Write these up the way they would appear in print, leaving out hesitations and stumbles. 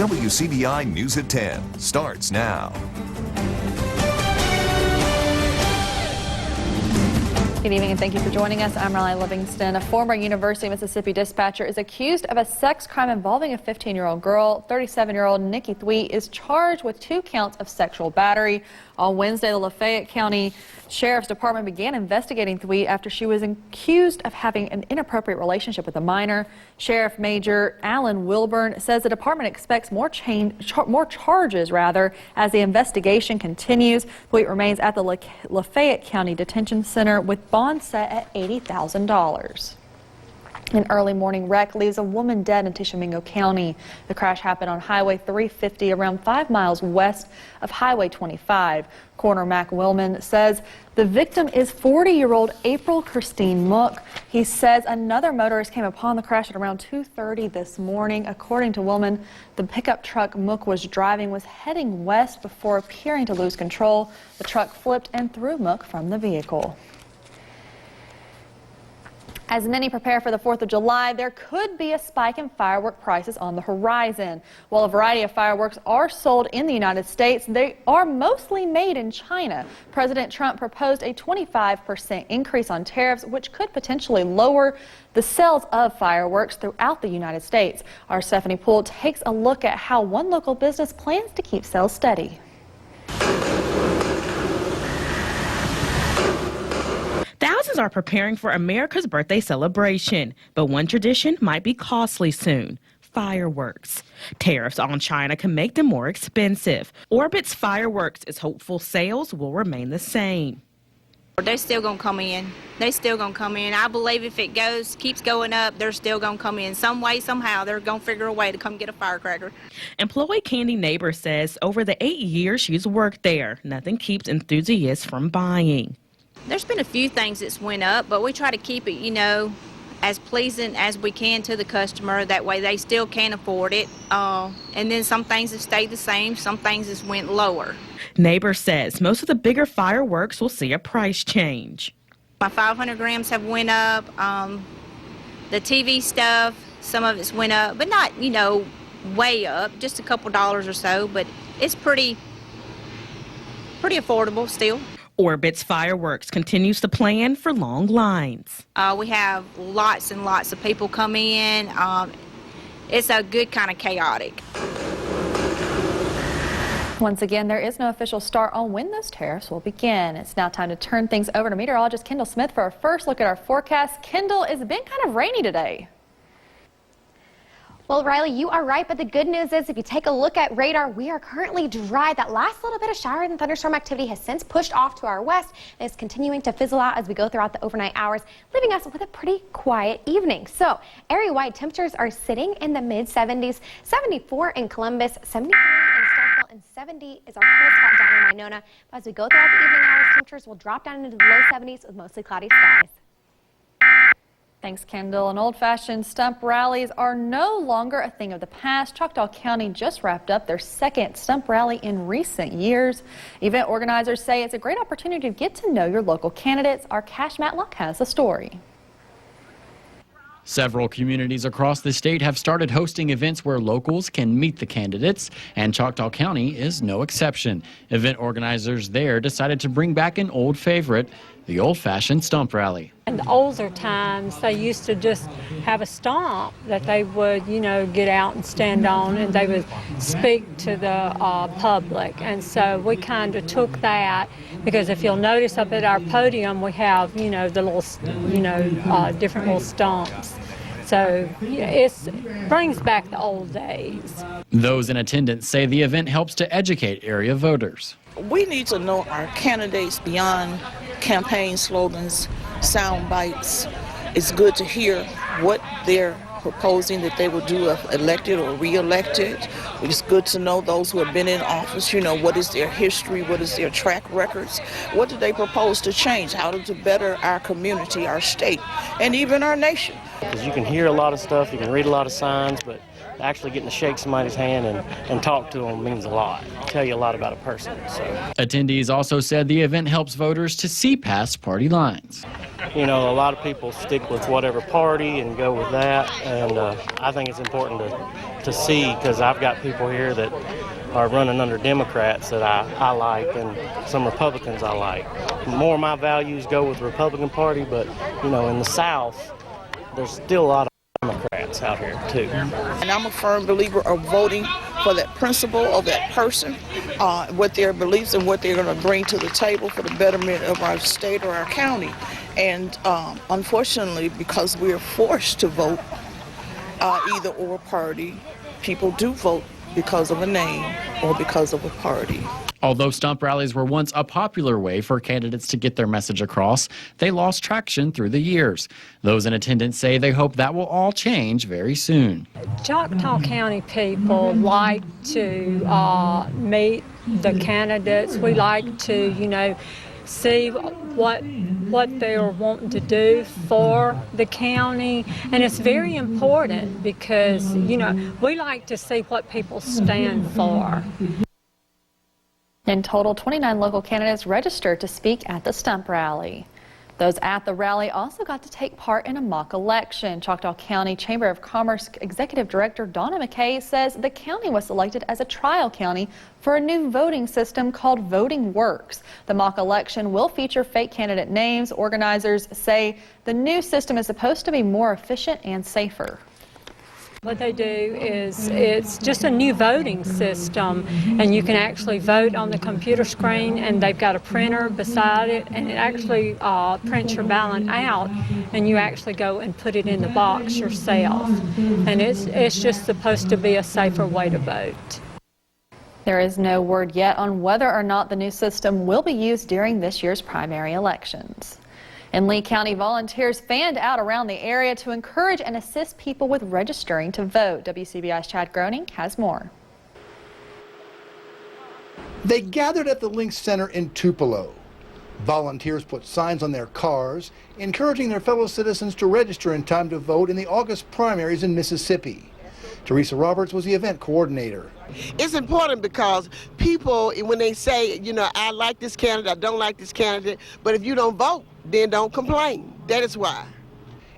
WCBI News at 10 starts now. Good evening and thank you for joining us. I'm Riley Livingston. A former University of Mississippi dispatcher is accused of a sex crime involving a 15-year-old girl. 37-year-old Nikki Thwee is charged with 2 counts of sexual battery. On Wednesday, the Lafayette County Sheriff's Department began investigating Thwee after she was accused of having an inappropriate relationship with a minor. Sheriff Major Alan Wilburn says the department expects more charges as the investigation continues. Thwee remains at the Lafayette County Detention Center with bond set at $80,000. An early morning wreck leaves a woman dead in Tishomingo County. The crash happened on Highway 350 around 5 miles west of Highway 25. Coroner Mac Willman says the victim is 40-year-old April Christine Mook. He says another motorist came upon the crash at around 2:30 this morning. According to Willman, the pickup truck Mook was driving was heading west before appearing to lose control. The truck flipped and threw Mook from the vehicle. As many prepare for the 4th of July, there could be a spike in firework prices on the horizon. While a variety of fireworks are sold in the United States, they are mostly made in China. President Trump proposed a 25% increase on tariffs, which could potentially lower the sales of fireworks throughout the United States. Our Stephanie Poole takes a look at how one local business plans to keep sales steady. Thousands are preparing for America's birthday celebration, but one tradition might be costly soon: fireworks. Tariffs on China can make them more expensive. Orbit's Fireworks is hopeful sales will remain the same. They're still going to come in. They're still going to come in. I believe if it keeps going up, they're still going to come in. Some way, somehow, they're going to figure a way to come get a firecracker. Employee Candy Neighbor says over the 8 years she's worked there, nothing keeps enthusiasts from buying. There's been a few things that's went up, but we try to keep it, as pleasing as we can to the customer. That way they still can afford it. And then some things have stayed the same, some things has went lower. Neighbor says most of the bigger fireworks will see a price change. My 500 grams have went up. The TV stuff, some of it's went up, but not, way up, just a couple dollars or so, but it's pretty affordable still. Orbit's Fireworks continues to plan for long lines. We have lots and lots of people come in. It's a good kind of chaotic. Once again, there is no official start on when those tariffs will begin. It's now time to turn things over to meteorologist Kendall Smith for our first look at our forecast. Kendall, it's been kind of rainy today. Well, Riley, you are right, but the good news is if you take a look at radar, we are currently dry. That last little bit of shower and thunderstorm activity has since pushed off to our west and is continuing to fizzle out as we go throughout the overnight hours, leaving us with a pretty quiet evening. So, area-wide temperatures are sitting in the mid-70s, 74 in Columbus, 75 in Starkville, and 70 is our coolest spot down in Winona. But as we go throughout the evening hours, temperatures will drop down into the low 70s with mostly cloudy skies. Thanks, Kendall. And old-fashioned stump rallies are no longer a thing of the past. Choctaw County just wrapped up their second stump rally in recent years. Event organizers say it's a great opportunity to get to know your local candidates. Our Cash Matlock has the story. Several communities across the state have started hosting events where locals can meet the candidates, and Choctaw County is no exception. Event organizers there decided to bring back an old favorite, the old-fashioned stump rally. In the older times, they used to just have a stump that they would, get out and stand on, and they would speak to the public. And so we kind of took that, because if you'll notice up at our podium, we have, the little, different little stumps. So it brings back the old days. Those in attendance say the event helps to educate area voters. We need to know our candidates beyond campaign slogans, sound bites. It's good to hear what they're proposing that they will do if elected or re-elected. It's good to know those who have been in office, what is their history, what is their track records, what do they propose to change, how to better our community, our state, and even our nation. Because you can hear a lot of stuff, you can read a lot of signs, but actually getting to shake somebody's hand and talk to them means a lot. Tell you a lot about a person. So. Attendees also said the event helps voters to see past party lines. You know, a lot of people stick with whatever party and go with that, and I think it's important to see, because I've got people here that are running under Democrats that I like, and some Republicans I like. More of my values go with the Republican Party, but, you know, in the South, there's still a lot of Democrats out here, too. And I'm a firm believer of voting for that principle of that person, what their beliefs and what they're going to bring to the table for the betterment of our state or our county. And unfortunately, because we're forced to vote either or party, people do vote because of a name or because of a party. Although stump rallies were once a popular way for candidates to get their message across, they lost traction through the years. Those in attendance say they hope that will all change very soon. Choctaw County people like to meet the candidates. We like to, you know, see what they're wanting to do for the county, and it's very important because, you know, we like to see what people stand for. In total, 29 local candidates registered to speak at the stump rally. Those at the rally also got to take part in a mock election. Choctaw County Chamber of Commerce Executive Director Donna McKay says the county was selected as a trial county for a new voting system called Voting Works. The mock election will feature fake candidate names. Organizers say the new system is supposed to be more efficient and safer. What they do is it's just a new voting system, and you can actually vote on the computer screen, and they've got a printer beside it, and it actually prints your ballot out, and you actually go and put it in the box yourself. And it's just supposed to be a safer way to vote. There is no word yet on whether or not the new system will be used during this year's primary elections. In Lee County, volunteers fanned out around the area to encourage and assist people with registering to vote. WCBI's Chad Groening has more. They gathered at the Lynx Center in Tupelo. Volunteers put signs on their cars, encouraging their fellow citizens to register in time to vote in the August primaries in Mississippi. Teresa Roberts was the event coordinator. It's important because people, when they say, you know, I like this candidate, I don't like this candidate, but if you don't vote, then don't complain. That is why.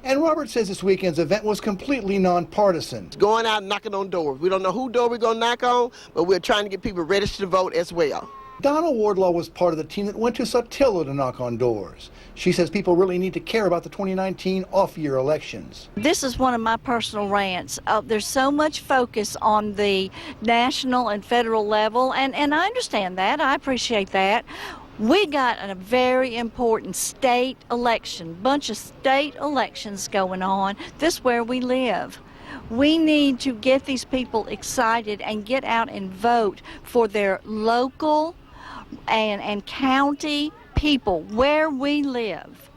And Roberts says this weekend's event was completely nonpartisan. Going out and knocking on doors. We don't know whose door we're going to knock on, but we're trying to get people registered to vote as well. Donna Wardlaw was part of the team that went to Saltillo to knock on doors. She says people really need to care about the 2019 off-year elections. This is one of my personal rants. There's so much focus on the national and federal level, and I understand that. I appreciate that. We got a very important state election, bunch of state elections going on. This is where we live. We need to get these people excited and get out and vote for their local and county people where we live.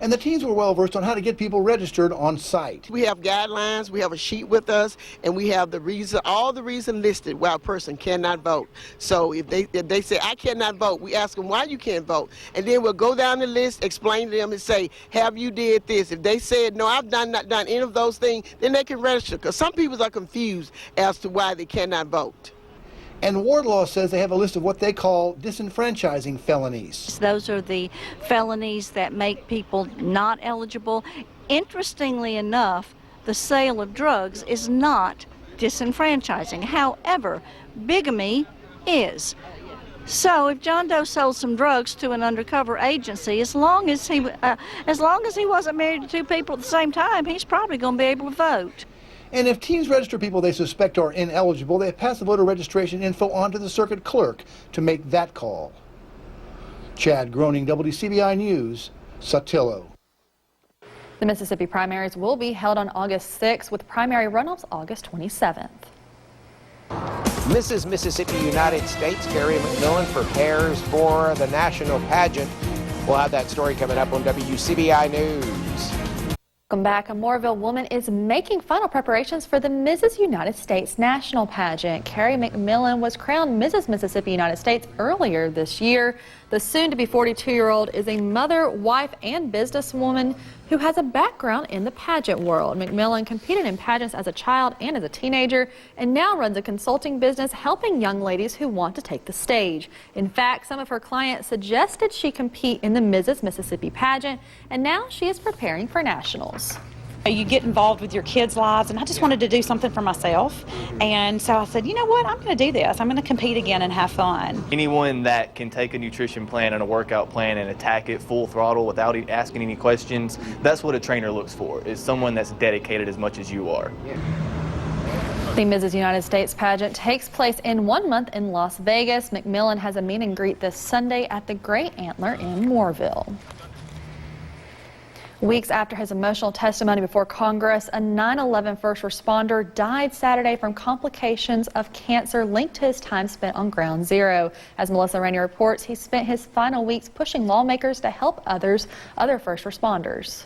And the teams were well versed on how to get people registered on site. We have guidelines, we have a sheet with us, and we have the reason, all the reason listed why a person cannot vote. So if they say, I cannot vote, we ask them why you can't vote. And then we'll go down the list, explain to them and say, have you did this? If they said, no, I've not done any of those things, then they can register. Because some people are confused as to why they cannot vote. And Wardlaw says they have a list of what they call disenfranchising felonies. Those are the felonies that make people not eligible. Interestingly enough, the sale of drugs is not disenfranchising. However, bigamy is. So if John Doe sold some drugs to an undercover agency, as long as he wasn't married to two people at the same time, he's probably going to be able to vote. And if teams register people they suspect are ineligible, they pass the voter registration info on to the circuit clerk to make that call. Chad Groening, WCBI News, Saltillo. The Mississippi primaries will be held on August 6th with primary runoffs August 27th. Mrs. Mississippi United States, Carrie McMillan, prepares for the national pageant. We'll have that story coming up on WCBI News. Welcome back. A Moorville woman is making final preparations for the Mrs. United States National Pageant. Carrie McMillan was crowned Mrs. Mississippi United States earlier this year. The soon-to-be 42-year-old is a mother, wife, and businesswoman who has a background in the pageant world. McMillan competed in pageants as a child and as a teenager, and now runs a consulting business helping young ladies who want to take the stage. In fact, some of her clients suggested she compete in the Mrs. Mississippi pageant, and now she is preparing for nationals. You get involved with your kids' lives, and I just wanted to do something for myself. And so I said, you know what, I'm going to do this. I'm going to compete again and have fun. Anyone that can take a nutrition plan and a workout plan and attack it full throttle without asking any questions, that's what a trainer looks for, is someone that's dedicated as much as you are. The Mrs. United States pageant takes place in 1 month in Las Vegas. McMillan has a meet and greet this Sunday at the Great Antler in Moorville. Weeks after his emotional testimony before Congress, a 9/11 first responder died Saturday from complications of cancer linked to his time spent on Ground Zero. As Melissa Rainey reports, he spent his final weeks pushing lawmakers to help other first responders.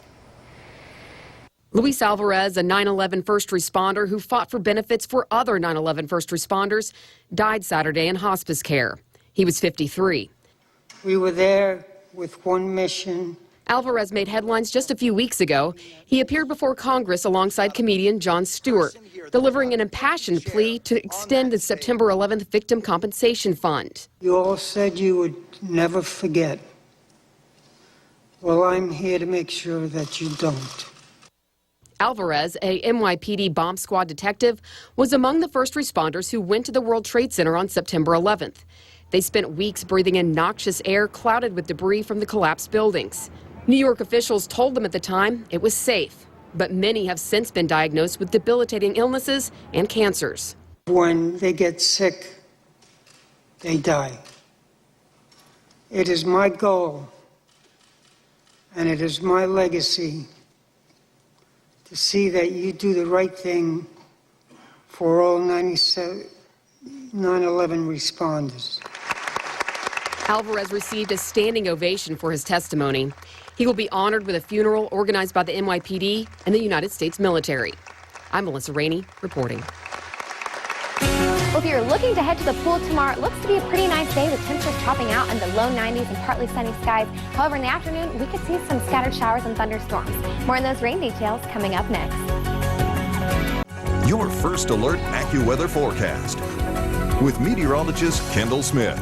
Luis Alvarez, a 9/11 first responder who fought for benefits for other 9/11 first responders, died Saturday in hospice care. He was 53. We were there with one mission. Alvarez made headlines just a few weeks ago. He appeared before Congress alongside comedian Jon Stewart, delivering an impassioned plea to extend the September 11th Victim Compensation Fund. You all said you would never forget. Well, I'm here to make sure that you don't. Alvarez, a NYPD bomb squad detective, was among the first responders who went to the World Trade Center on September 11th. They spent weeks breathing in noxious air clouded with debris from the collapsed buildings. New York officials told them at the time it was safe, but many have since been diagnosed with debilitating illnesses and cancers. When they get sick, they die. It is my goal, and it is my legacy, to see that you do the right thing for all 9/11 responders. Alvarez received a standing ovation for his testimony. He will be honored with a funeral organized by the NYPD and the United States military. I'm Melissa Rainey reporting. Well, if you're looking to head to the pool tomorrow, it looks to be a pretty nice day with temperatures topping out in the low 90s and partly sunny skies. However, in the afternoon, we could see some scattered showers and thunderstorms. More on those rain details coming up next. Your first alert AccuWeather forecast with meteorologist Kendall Smith.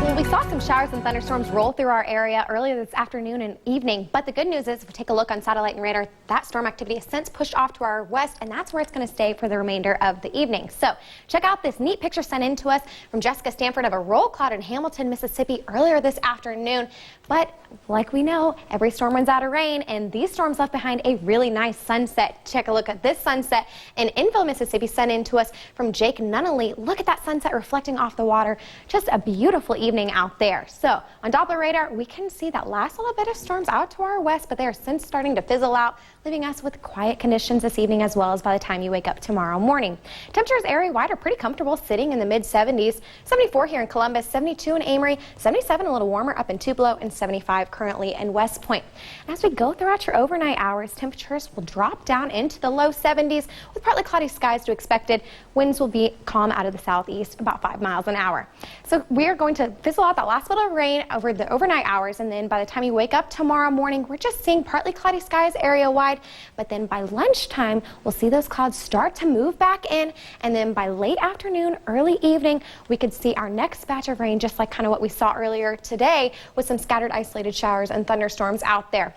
Well, we saw some showers and thunderstorms roll through our area earlier this afternoon and evening, but the good news is if we take a look on satellite and radar, that storm activity has since pushed off to our west, and that's where it's going to stay for the remainder of the evening. So check out this neat picture sent in to us from Jessica Stanford of a roll cloud in Hamilton, Mississippi earlier this afternoon. But like we know, every storm runs out of rain, and these storms left behind a really nice sunset. Check a look at this sunset in Enfield, Mississippi, sent in to us from Jake Nunnally. Look at that sunset reflecting off the water. Just a beautiful evening out there. So on Doppler radar, we can see that last little bit of storms out to our west, but they are since starting to fizzle out, leaving us with quiet conditions this evening as well as by the time you wake up tomorrow morning. Temperatures area-wide are pretty comfortable, sitting in the mid-70s. 74 here in Columbus, 72 in Amory, 77 a little warmer up in Tupelo, and 75 currently in West Point. And as we go throughout your overnight hours, temperatures will drop down into the low 70s with partly cloudy skies to expected. Winds will be calm out of the southeast, about 5 miles an hour. So we are going to fizzle out that last little rain over the overnight hours, and then by the time you wake up tomorrow morning, we're just seeing partly cloudy skies area-wide. But then by lunchtime, we'll see those clouds start to move back in, and then by late afternoon, early evening, we could see our next batch of rain, just like kind of what we saw earlier today, with some scattered isolated showers and thunderstorms out there.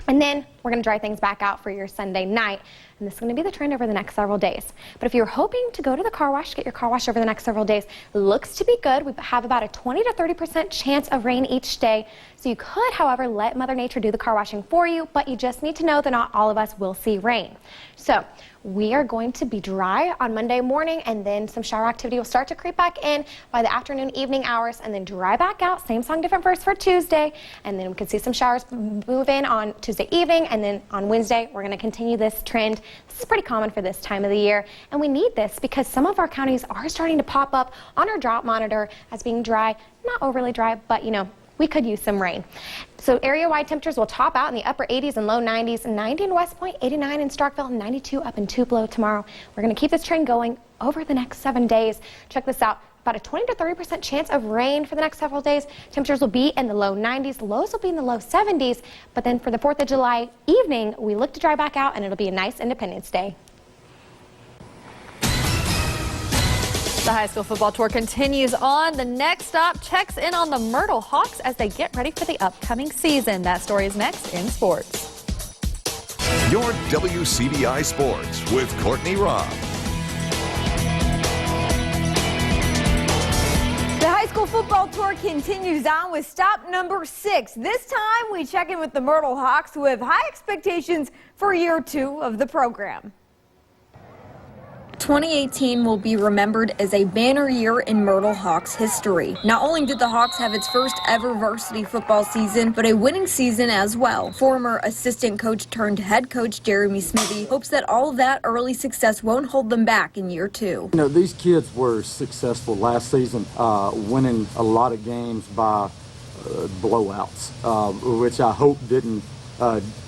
And then we're going to dry things back out for your Sunday night. And this is going to be the trend over the next several days. But if you're hoping to go to the car wash, get your car wash over the next several days, looks to be good. We have about a 20 to 30% chance of rain each day. So you could, however, let Mother Nature do the car washing for you, but you just need to know that not all of us will see rain. So we are going to be dry on Monday morning, and then some shower activity will start to creep back in by the afternoon, evening hours, and then dry back out. Same song, different verse for Tuesday. And then we can see some showers move in on Tuesday evening, and then on Wednesday, we're going to continue this trend. This is pretty common for this time of the year, and we need this because some of our counties are starting to pop up on our drought monitor as being dry, not overly dry, but you know, we could use some rain. So area-wide temperatures will top out in the upper 80s and low 90s, 90 in West Point, 89 in Starkville, and 92 up in Tupelo tomorrow. We're going to keep this trend going over the next 7 days. Check this out. about a 20 to 30% chance of rain for the next several days. Temperatures will be in the low 90s, lows will be in the low 70s. But then for the 4th of July evening, we look to dry back out, and it'll be a nice Independence Day. The high school football tour continues on. The next stop checks in on the Myrtle Hawks as they get ready for the upcoming season. That story is next in sports. Your WCBI Sports with Courtney Robb. The high school football tour continues on with stop number 6. This time we check in with the Myrtle Hawks, who have high expectations for year 2 of the program. 2018 will be remembered as a banner year in Myrtle Hawks history. Not only did the Hawks have its first ever varsity football season, but a winning season as well. Former assistant coach turned head coach Jeremy Smithy hopes that all of that early success won't hold them back in year 2. You know, these kids were successful last season, winning a lot of games by blowouts, which I hope didn't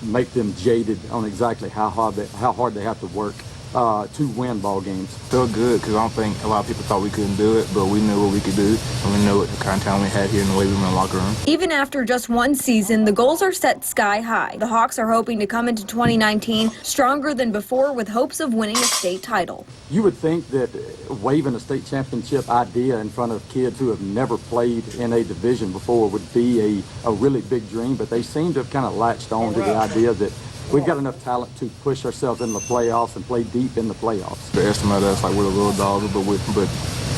make them jaded on exactly how hard they have to work to win ball games. Felt good because I don't think a lot of people thought we couldn't do it, but we knew what we could do, and we knew what the kind of talent we had here and the way we were in the locker room. Even after just one season, the goals are set sky high. The Hawks are hoping to come into 2019 stronger than before with hopes of winning a state title. You would think that waving a state championship idea in front of kids who have never played in a division before would be a really big dream, but they seem to have kind of latched on to the idea that we've got enough talent to push ourselves in the playoffs and play deep in the playoffs. They estimate us like we're a little dog, but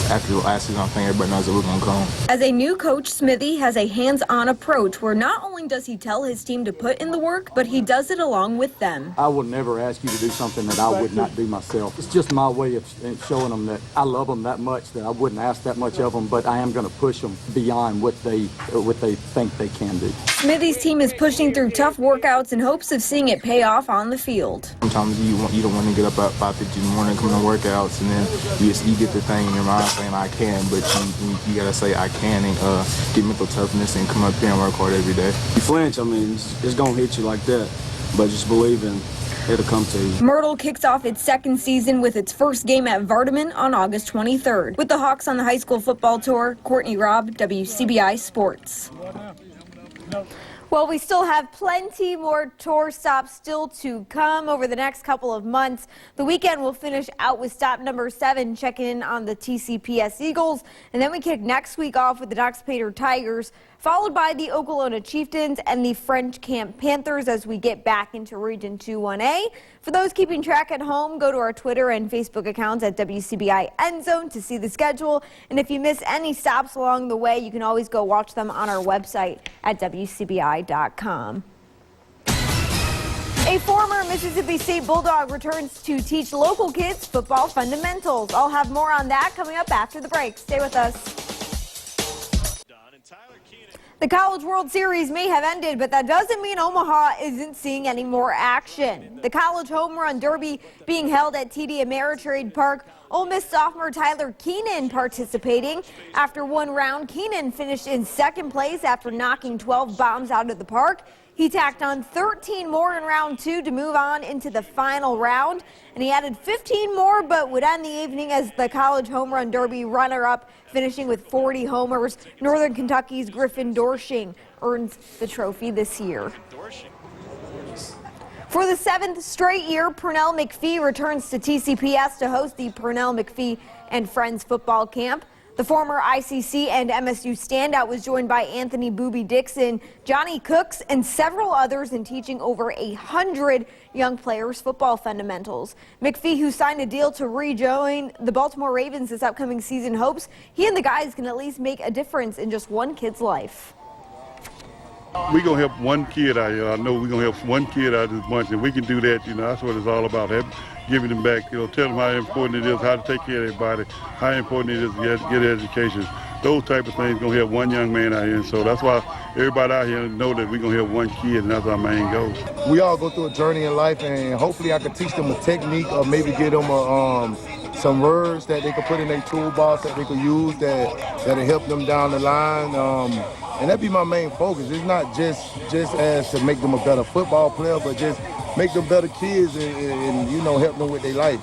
after the last season, I think everybody knows that we're going to come. As a new coach, Smithy has a hands-on approach where not only does he tell his team to put in the work, but he does it along with them. I will never ask you to do something that I would not do myself. It's just my way of showing them that I love them that much that I wouldn't ask that much of them, but I am going to push them beyond what they think they can do. Smithy's team is pushing through tough workouts in hopes of seeing it pay off on the field. Sometimes you don't want to get up at 5:50 in the morning, come to workouts, and then you get the thing in your mind saying I can, but you got to say I can and get mental toughness and come up here and work hard every day. You flinch, I mean, it's going to hit you like that, but just believe in it'll come to you. Myrtle kicks off its second season with its first game at Vardaman on August 23rd. With the Hawks on the high school football tour, Courtney Robb, WCBI Sports. Well, we still have plenty more tour stops still to come over the next couple of months. The weekend will finish out with stop number 7, checking in on the TCPS Eagles, and then we kick next week off with the Knox Pater Tigers, followed by the Okolona Chieftains and the French Camp Panthers as we get back into Region 2-1A. For those keeping track at home, go to our Twitter and Facebook accounts at WCBI Endzone to see the schedule. And if you miss any stops along the way, you can always go watch them on our website at WCBI.com. A former Mississippi State Bulldog returns to teach local kids football fundamentals. I'll have more on that coming up after the break. Stay with us. The College World Series may have ended, but that doesn't mean Omaha isn't seeing any more action. The College Home Run Derby being held at TD Ameritrade Park. Ole Miss sophomore Tyler Keenan participating. After one round, Keenan finished in second place after knocking 12 bombs out of the park. He tacked on 13 more in round 2 to move on into the final round, and he added 15 more but would end the evening as the College Home Run Derby runner-up, finishing with 40 homers. Northern Kentucky's Griffin Dorsching earns the trophy this year. For the 7th straight year, Purnell McPhee returns to TCPS to host the Purnell McPhee and Friends football camp. The former ICC and MSU standout was joined by Anthony Booby Dixon, Johnny Cooks, and several others in teaching over 100 young players football fundamentals. McPhee, who signed a deal to rejoin the Baltimore Ravens this upcoming season, hopes he and the guys can at least make a difference in just one kid's life. We're going to help one kid out here. I know we're going to help one kid out of this bunch, and we can do that. That's what it's all about, giving them back, tell them how important it is, how to take care of everybody, how important it is to get education. Those type of things going to help one young man out here. And so that's why everybody out here know that we're going to help one kid, and that's our main goal. We all go through a journey in life, and hopefully I can teach them a technique or maybe get them some words that they can put in their toolbox that they can use that'll help them down the line. And that'd be my main focus. It's not just as to make them a better football player, but just make them better kids and help them with their life.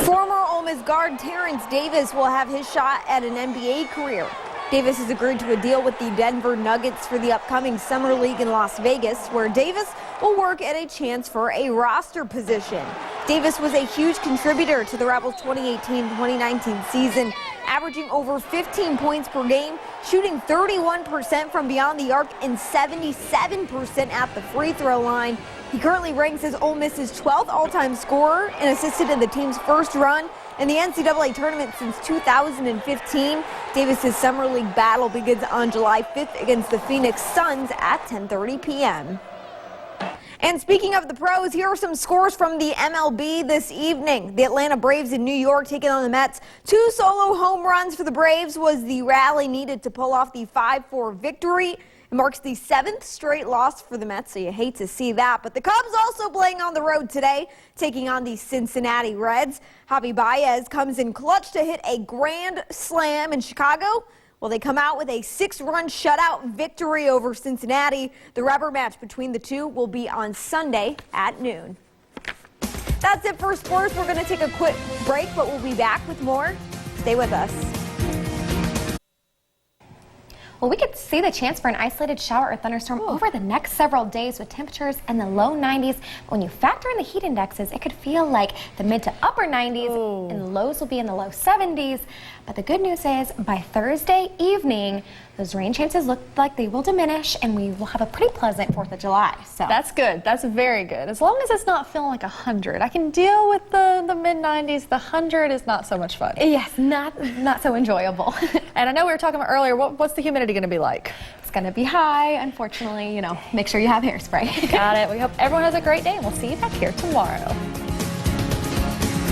Former Ole Miss guard Terrence Davis will have his shot at an NBA career. Davis has agreed to a deal with the Denver Nuggets for the upcoming Summer League in Las Vegas, where Davis will work at a chance for a roster position. Davis was a huge contributor to the Rebels' 2018-2019 season, averaging over 15 points per game, shooting 31% from beyond the arc and 77% at the free throw line. He currently ranks as Ole Miss's 12th all-time scorer and assisted in the team's first run in the NCAA tournament since 2015. Davis's Summer League battle begins on July 5th against the Phoenix Suns at 10:30 p.m. And speaking of the pros, here are some scores from the MLB this evening. The Atlanta Braves in New York taking on the Mets. 2 solo home runs for the Braves was the rally needed to pull off the 5-4 victory. It marks the 7th straight loss for the Mets, so you hate to see that. But the Cubs also playing on the road today, taking on the Cincinnati Reds. Javi Baez comes in clutch to hit a grand slam in Chicago. Well, they come out with a 6-run shutout victory over Cincinnati. The rubber match between the two will be on Sunday at noon. That's it for sports. We're going to take a quick break, but we'll be back with more. Stay with us. Well, we could see the chance for an isolated shower or thunderstorm over the next several days with temperatures in the low 90s. When you factor in the heat indexes, it could feel like the mid to upper 90s, and the lows will be in the low 70s. But the good news is by Thursday evening, those rain chances look like they will diminish, and we will have a pretty pleasant 4th of July. So that's good. That's very good. As long as it's not feeling like 100. I can deal with the mid-90s. The 100 is not so much fun. Yes, not so enjoyable. And I know we were talking about earlier, what's the humidity going to be like? It's going to be high, unfortunately. Make sure you have hairspray. Got it. We hope everyone has a great day, and we'll see you back here tomorrow.